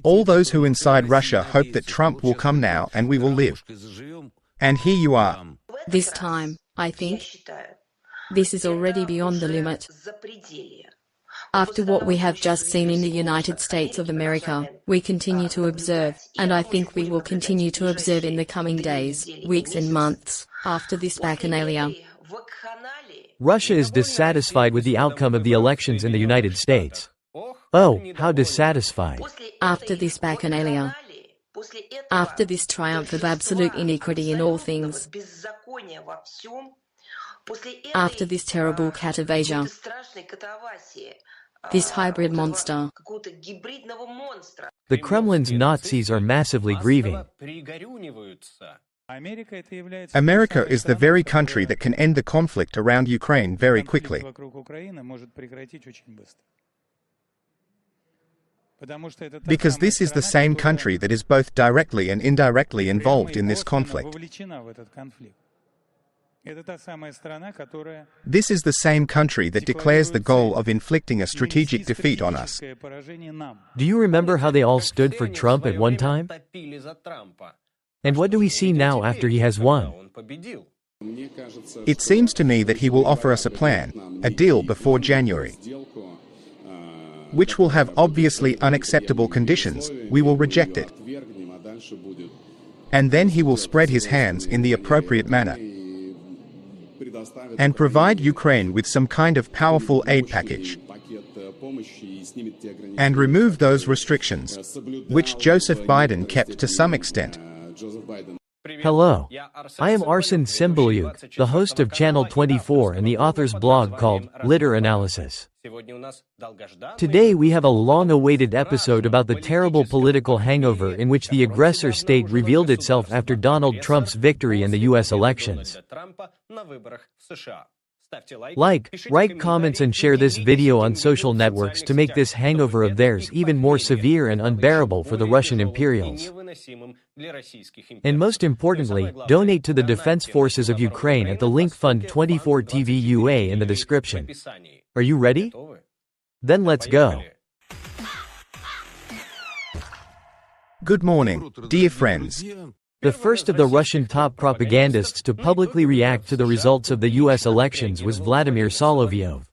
All those who inside Russia hope that Trump will come now and we will live. And here you are. This time, I think, this is already beyond the limit. After what we have just seen in the United States of America, we continue to observe, and I think we will continue to observe in the coming days, weeks and months, after this bacchanalia. Russia is dissatisfied with the outcome of the elections in the United States. Oh, how dissatisfied. After this bacchanalia, after this triumph of absolute iniquity in all things, after this terrible cat of Asia, this hybrid monster, the Kremlin's Nazis are massively grieving. America is the very country that can end the conflict around Ukraine very quickly. Because this is the same country that is both directly and indirectly involved in this conflict. This is the same country that declares the goal of inflicting a strategic defeat on us. Do you remember how they all stood for Trump at one time? And what do we see now after he has won? It seems to me that he will offer us a plan, a deal before January, which will have obviously unacceptable conditions. We will reject it. And then he will spread his hands in the appropriate manner and provide Ukraine with some kind of powerful aid package and remove those restrictions, which Joseph Biden kept to some extent. Hello. I am Arsen Tsymbaliuk, the host of Channel 24 and the author's blog called Litter Analysis. Today we have a long-awaited episode about the terrible political hangover in which the aggressor state revealed itself after Donald Trump's victory in the U.S. elections. Like, write comments and share this video on social networks to make this hangover of theirs even more severe and unbearable for the Russian imperials. And most importantly, donate to the Defense Forces of Ukraine at the link Fund 24 TV UA in the description. Are you ready? Then let's go. Good morning, dear friends. The first of the Russian top propagandists to publicly react to the results of the U.S. elections was Vladimir Solovyov.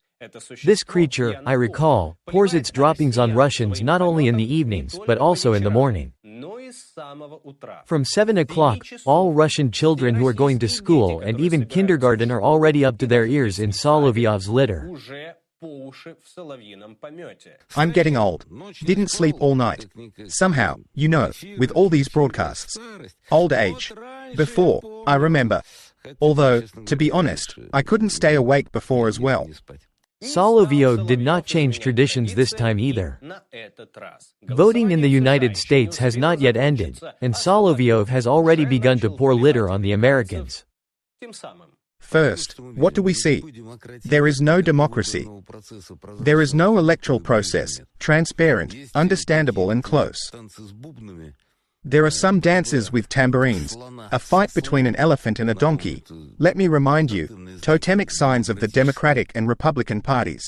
This creature, I recall, pours its droppings on Russians not only in the evenings, but also in the morning. From 7 o'clock, all Russian children who are going to school and even kindergarten are already up to their ears in Solovyov's litter. I'm getting old. Didn't sleep all night. Somehow, you know, with all these broadcasts. Old age. Before, I remember. Although, to be honest, I couldn't stay awake before as well. Solovyov did not change traditions this time either. Voting in the United States has not yet ended, and Solovyov has already begun to pour litter on the Americans. First, what do we see? There is no democracy. There is no electoral process, transparent, understandable and close. There are some dances with tambourines, a fight between an elephant and a donkey. Let me remind you, totemic signs of the Democratic and Republican parties.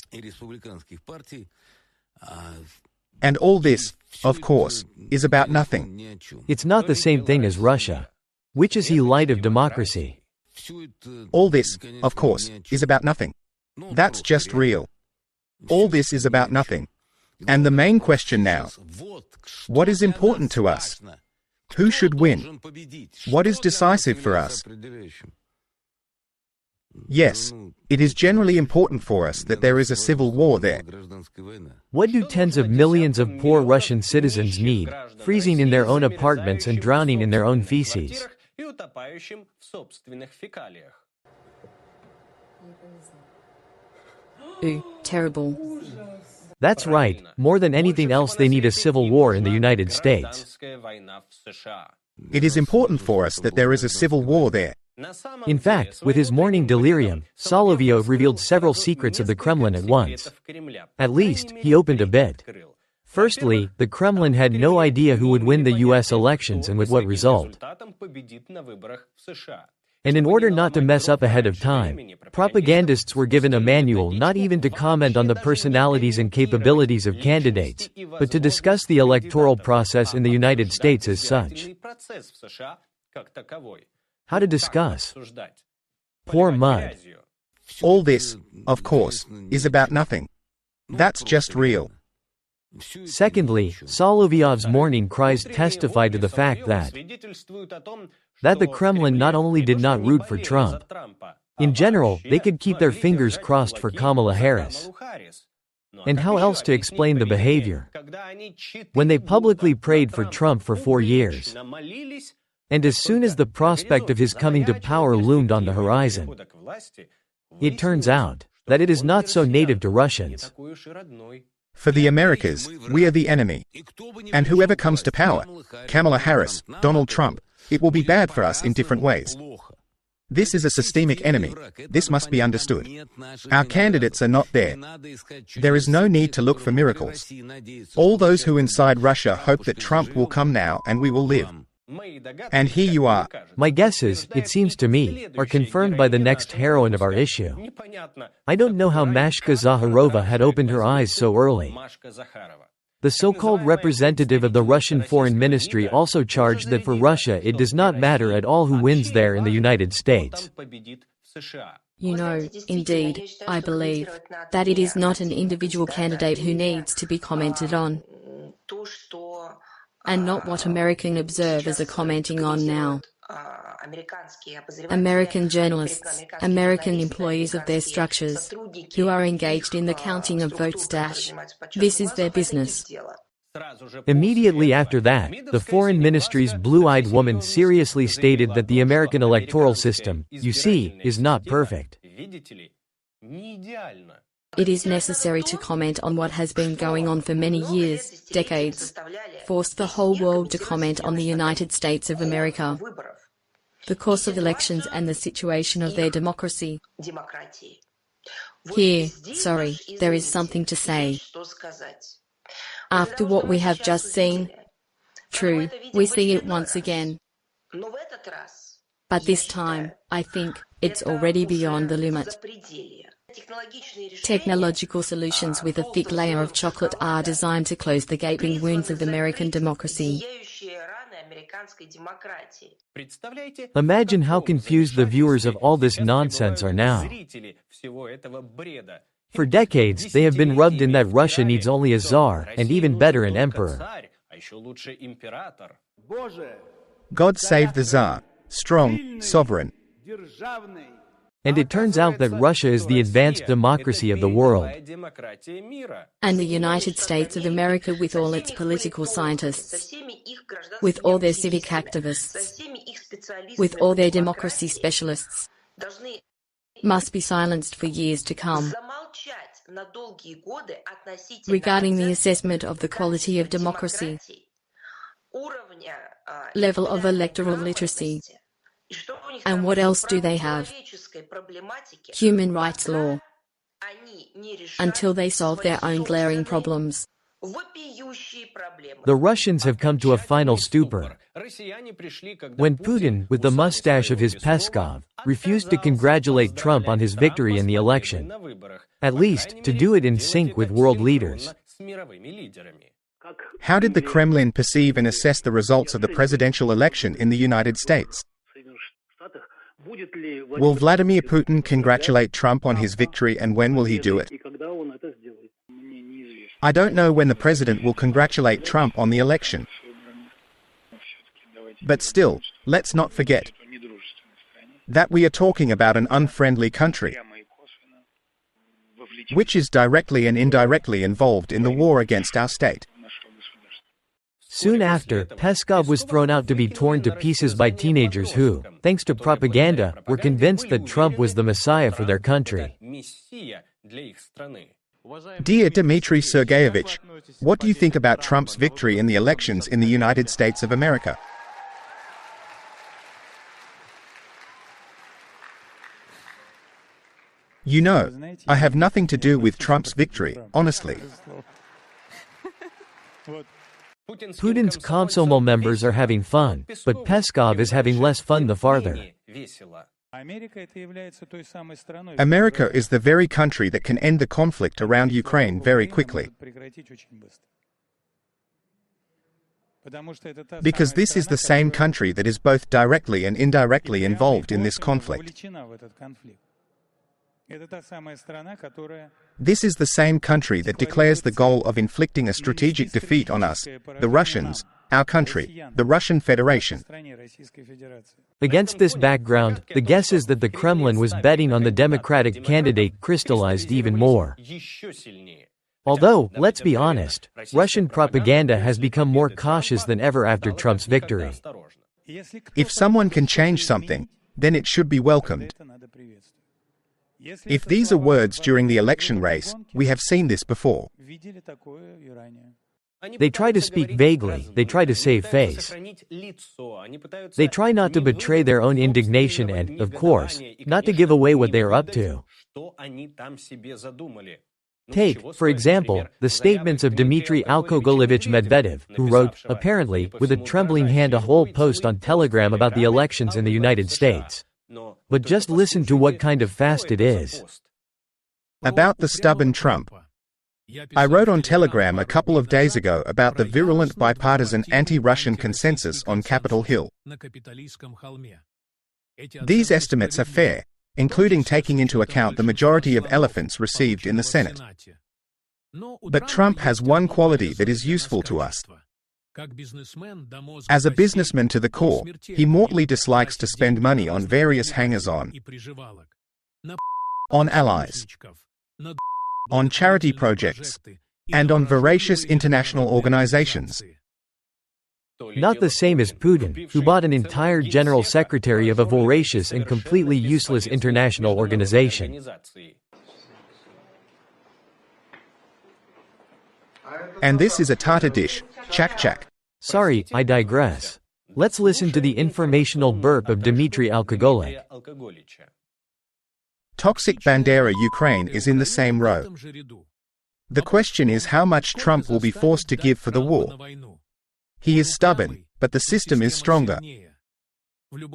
And all this, of course, is about nothing. It's not the same thing as Russia. Which is the light of democracy? All this, of course, is about nothing. That's just real. All this is about nothing. And the main question now, what is important to us? Who should win? What is decisive for us? Yes, it is generally important for us that there is a civil war there. What do tens of millions of poor Russian citizens need, freezing in their own apartments and drowning in their own feces? Terrible. That's right, more than anything else they need a civil war in the United States. It is important for us that there is a civil war there. In fact, with his morning delirium, Solovyov revealed several secrets of the Kremlin at once. At least, he opened a bit. Firstly, the Kremlin had no idea who would win the U.S. elections and with what result. And in order not to mess up ahead of time, propagandists were given a manual not even to comment on the personalities and capabilities of candidates, but to discuss the electoral process in the United States as such. How to discuss? Pour mud. All this, of course, is about nothing. That's just real. Secondly, Solovyov's morning cries testify to the fact that the Kremlin not only did not root for Trump. In general, they could keep their fingers crossed for Kamala Harris. And how else to explain the behavior? When they publicly prayed for Trump for 4 years, and as soon as the prospect of his coming to power loomed on the horizon, it turns out that it is not so native to Russians. For the Americas, we are the enemy. And whoever comes to power, Kamala Harris, Donald Trump, it will be bad for us in different ways. This is a systemic enemy. This must be understood. Our candidates are not there. There is no need to look for miracles. All those who inside Russia hope that Trump will come now and we will live. And here you are. My guesses, it seems to me, are confirmed by the next heroine of our issue. I don't know how Mashka Zaharova had opened her eyes so early. The so-called representative of the Russian Foreign Ministry also charged that for Russia it does not matter at all who wins there in the United States. You know, indeed, I believe that it is not an individual candidate who needs to be commented on, and not what American observers are commenting on now. American journalists, American employees of their structures, who are engaged in the counting of votes. This is their business. Immediately after that, the Foreign Ministry's blue-eyed woman seriously stated that the American electoral system, you see, is not perfect. It is necessary to comment on what has been going on for many years, decades. Force the whole world to comment on the United States of America, the course of elections and the situation of their democracy. Here, there is something to say. After what we have just seen, true, we see it once again. But this time, I think, it's already beyond the limit. Technological solutions with a thick layer of chocolate are designed to close the gaping wounds of American democracy. Imagine how confused the viewers of all this nonsense are now. For decades, they have been rubbed in that Russia needs only a czar, and even better an emperor. God save the Tsar, strong, sovereign. And it turns out that Russia is the advanced democracy of the world. And the United States of America, with all its political scientists, with all their civic activists, with all their democracy specialists, must be silenced for years to come. Regarding the assessment of the quality of democracy, level of electoral literacy, and what else do they have? Human rights law. Until they solve their own glaring problems. The Russians have come to a final stupor. When Putin, with the mustache of his Peskov, refused to congratulate Trump on his victory in the election, at least to do it in sync with world leaders. How did the Kremlin perceive and assess the results of the presidential election in the United States? Will Vladimir Putin congratulate Trump on his victory, and when will he do it? I don't know when the president will congratulate Trump on the election. But still, let's not forget that we are talking about an unfriendly country, which is directly and indirectly involved in the war against our state. Soon after, Peskov was thrown out to be torn to pieces by teenagers who, thanks to propaganda, were convinced that Trump was the Messiah for their country. Dear Dmitry Sergeyevich, what do you think about Trump's victory in the elections in the United States of America? You know, I have nothing to do with Trump's victory, honestly. Putin's Komsomol members are having fun, but Peskov is having less fun the farther. America is the very country that can end the conflict around Ukraine very quickly. Because this is the same country that is both directly and indirectly involved in this conflict. This is the same country that declares the goal of inflicting a strategic defeat on us, the Russians, our country, the Russian Federation. Against this background, the guesses that the Kremlin was betting on the Democratic candidate crystallized even more. Although, let's be honest, Russian propaganda has become more cautious than ever after Trump's victory. If someone can change something, then it should be welcomed. If these are words during the election race, we have seen this before. They try to speak vaguely, they try to save face. They try not to betray their own indignation and, of course, not to give away what they are up to. Take, for example, the statements of Dmitry Medvedev, who wrote, apparently, with a trembling hand a whole post on Telegram about the elections in the United States. But just listen to what kind of fast it is. About the stubborn Trump. I wrote on Telegram a couple of days ago about the virulent bipartisan anti-Russian consensus on Capitol Hill. These estimates are fair, including taking into account the majority of elephants received in the Senate. But Trump has one quality that is useful to us. As a businessman to the core, he mortally dislikes to spend money on various hangers-on, on allies, on charity projects, and on voracious international organizations. Not the same as Putin, who bought an entire general secretary of a voracious and completely useless international organization. And this is a tartar dish, chak-chak. Sorry, I digress. Let's listen to the informational burp of Dmitry Alkogolik. Toxic Bandera Ukraine is in the same row. The question is how much Trump will be forced to give for the war. He is stubborn, but the system is stronger.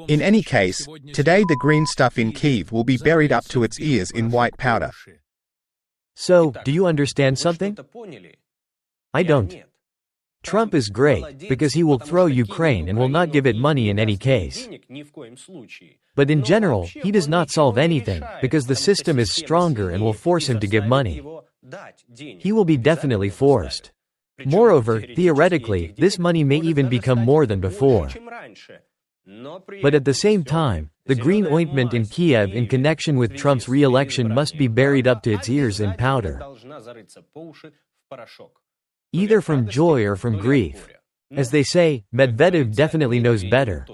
In any case, today the green stuff in Kyiv will be buried up to its ears in white powder. So, do you understand something? I don't. Trump is great, because he will throw Ukraine and will not give it money in any case. But in general, he does not solve anything, because the system is stronger and will force him to give money. He will be definitely forced. Moreover, theoretically, this money may even become more than before. But at the same time, the green ointment in Kiev in connection with Trump's re-election must be buried up to its ears in powder. Either from joy or from grief. As they say, Medvedev definitely knows better.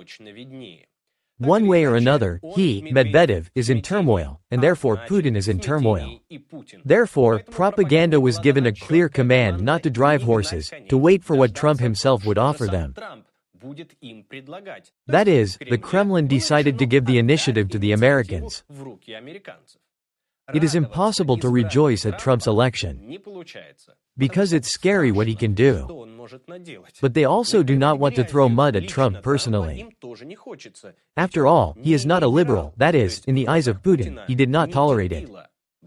One way or another, he, Medvedev, is in turmoil, and therefore Putin is in turmoil. Therefore, propaganda was given a clear command not to drive horses, to wait for what Trump himself would offer them. That is, the Kremlin decided to give the initiative to the Americans. It is impossible to rejoice at Trump's election, because it's scary what he can do. But they also do not want to throw mud at Trump personally. After all, he is not a liberal, that is, in the eyes of Putin, he did not tolerate it.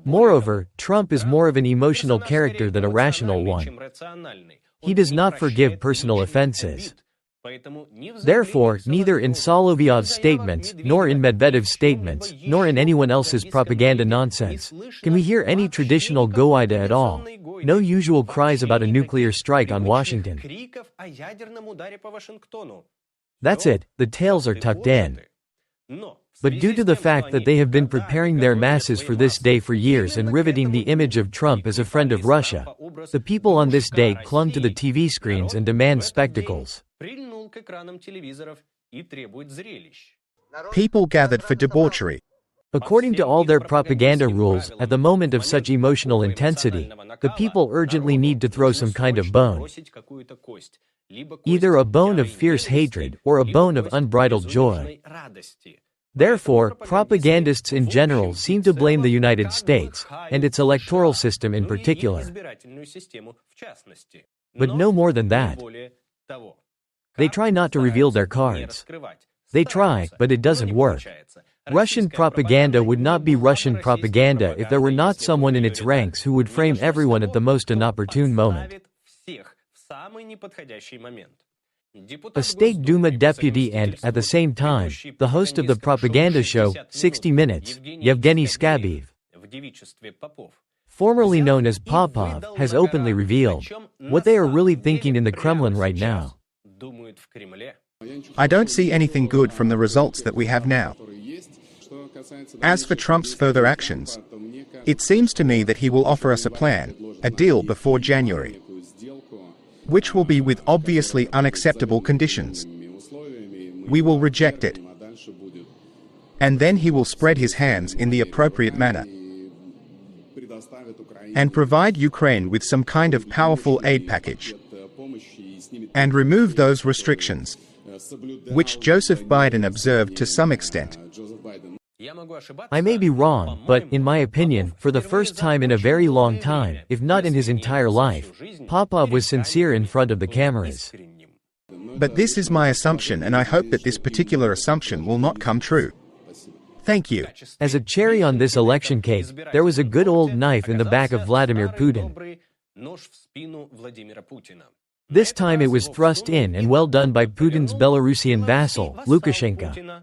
Moreover, Trump is more of an emotional character than a rational one. He does not forgive personal offenses. Therefore, neither in Solovyov's statements, nor in Medvedev's statements, nor in anyone else's propaganda nonsense, can we hear any traditional goida at all. No usual cries about a nuclear strike on Washington. That's it, the tails are tucked in. But due to the fact that they have been preparing their masses for this day for years and riveting the image of Trump as a friend of Russia, the people on this day clung to the TV screens and demand spectacles. People gathered for debauchery. According to all their propaganda rules, at the moment of such emotional intensity, the people urgently need to throw some kind of bone. Either a bone of fierce hatred or a bone of unbridled joy. Therefore, propagandists in general seem to blame the United States, and its electoral system in particular. But no more than that. They try not to reveal their cards. They try, but it doesn't work. Russian propaganda would not be Russian propaganda if there were not someone in its ranks who would frame everyone at the most inopportune moment. A State Duma deputy and, at the same time, the host of the propaganda show, 60 Minutes, Yevgeny Skabiev, formerly known as Popov, has openly revealed what they are really thinking in the Kremlin right now. I don't see anything good from the results that we have now. As for Trump's further actions, it seems to me that he will offer us a plan, a deal before January, which will be with obviously unacceptable conditions. We will reject it. And then he will spread his hands in the appropriate manner and provide Ukraine with some kind of powerful aid package and remove those restrictions, which Joseph Biden observed to some extent. I may be wrong, but, in my opinion, for the first time in a very long time, if not in his entire life, Popov was sincere in front of the cameras. But this is my assumption, and I hope that this particular assumption will not come true. Thank you. As a cherry on this election cake, there was a good old knife in the back of Vladimir Putin. This time it was thrust in and well done by Putin's Belarusian vassal, Lukashenko.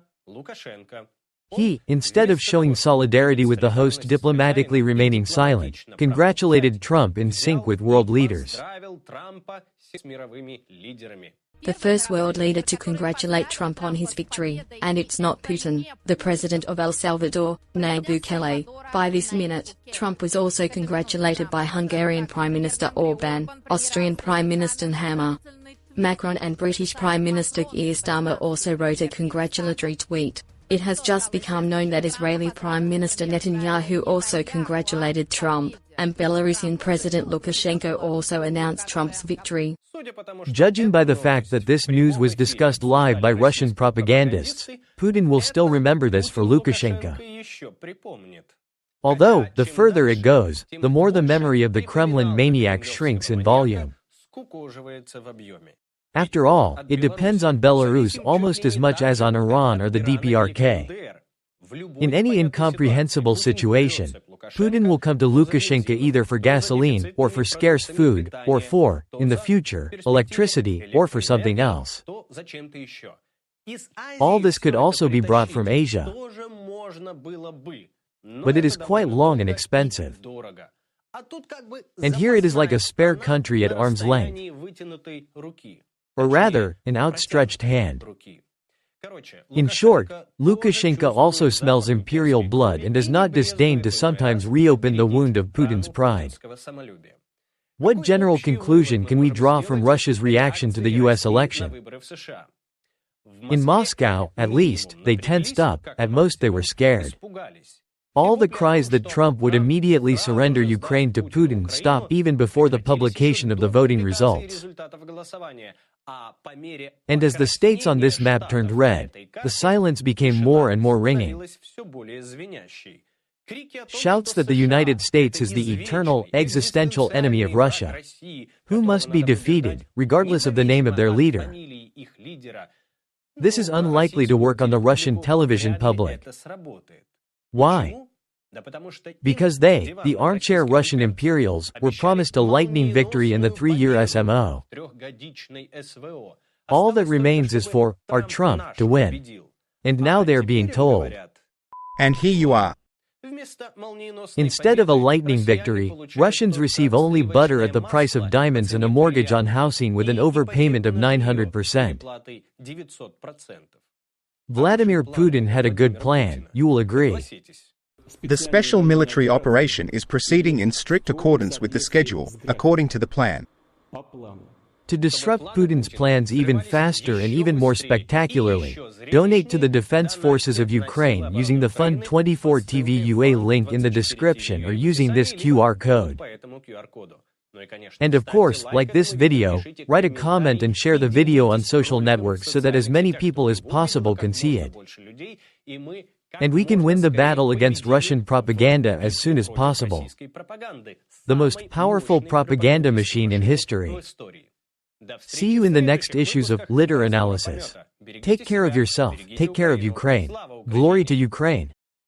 He, instead of showing solidarity with the host diplomatically remaining silent, congratulated Trump in sync with world leaders. The first world leader to congratulate Trump on his victory, and it's not Putin, the president of El Salvador, Nayib Bukele. By this minute, Trump was also congratulated by Hungarian Prime Minister Orbán, Austrian Prime Minister Hammer, Macron, and British Prime Minister Keir Starmer also wrote a congratulatory tweet. It has just become known that Israeli Prime Minister Netanyahu also congratulated Trump, and Belarusian President Lukashenko also announced Trump's victory. Judging by the fact that this news was discussed live by Russian propagandists, Putin will still remember this for Lukashenko. Although, the further it goes, the more the memory of the Kremlin maniac shrinks in volume. After all, it depends on Belarus almost as much as on Iran or the DPRK. In any incomprehensible situation, Putin will come to Lukashenko either for gasoline, or for scarce food, or for, in the future, electricity, or for something else. All this could also be brought from Asia. But it is quite long and expensive. And here it is like a spare country at arm's length. Or rather, an outstretched hand. In short, Lukashenko also smells imperial blood and does not disdain to sometimes reopen the wound of Putin's pride. What general conclusion can we draw from Russia's reaction to the US election? In Moscow, at least, they tensed up, at most they were scared. All the cries that Trump would immediately surrender Ukraine to Putin stopped even before the publication of the voting results. And as the states on this map turned red, the silence became more and more ringing. Shouts that the United States is the eternal, existential enemy of Russia, who must be defeated, regardless of the name of their leader. This is unlikely to work on the Russian television public. Why? Because they, the armchair Russian imperials, were promised a lightning victory in the 3-year SMO. All that remains is for our Trump to win. And now they are being told. And here you are. Instead of a lightning victory, Russians receive only butter at the price of diamonds and a mortgage on housing with an overpayment of 900%. Vladimir Putin had a good plan, you will agree. The special military operation is proceeding in strict accordance with the schedule, according to the plan. To disrupt Putin's plans even faster and even more spectacularly, donate to the Defense Forces of Ukraine using the Fund 24 TV UA link in the description or using this QR code. And of course, like this video, write a comment and share the video on social networks so that as many people as possible can see it. And we can win the battle against Russian propaganda as soon as possible. The most powerful propaganda machine in history. See you in the next issues of Litter Analysis. Take care of yourself, take care of Ukraine. Glory to Ukraine.